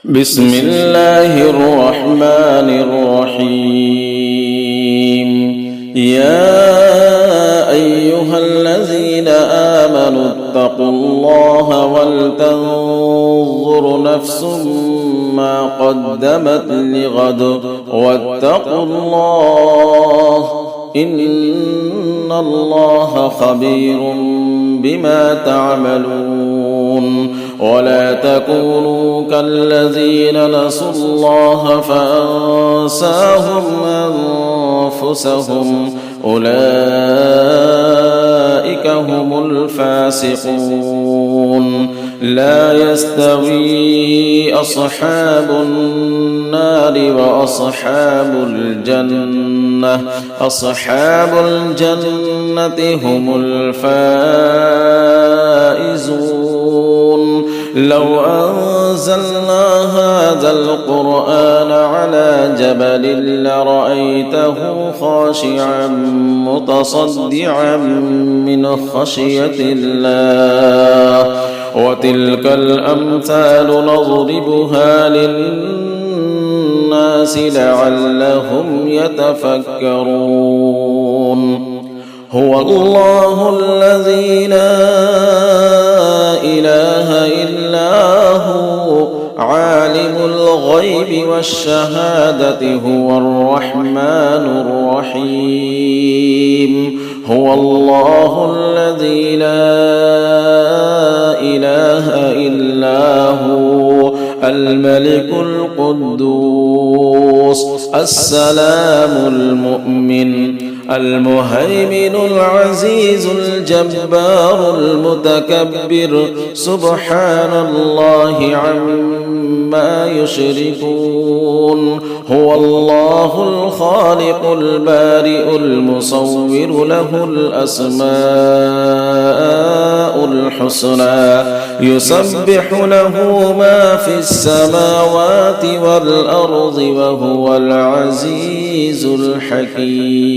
بسم الله الرحمن الرحيم. يا أيها الذين آمنوا اتقوا الله ولتنظر نفس ما قدمت لغد واتقوا الله إن الله خبير بما تعملون. ولا تكونوا كالذين نسوا الله فأنساهم أنفسهم أولئك هم الفاسقون. لا يستوي أصحاب النار وأصحاب الجنة، أصحاب الجنة هم الفائزون. لو أنزلنا هذا القرآن على جبل لرأيته خاشعا متصدعا من خشية الله. وتلك الأمثال نضربها للناس لعلهم يتفكرون. هو الله الذي لا إله إلا هو عالم الغيب والشهادة هو الرحمن الرحيم. هو الله الذي لا إله إلا هو الملك القدوس السلام المؤمن المهيمن العزيز الجبار المتكبر سبحان الله عما يشركون. هو الله الخالق البارئ المصور له الأسماء الحسنى يسبح له ما في السماوات والأرض وهو العزيز الحكيم.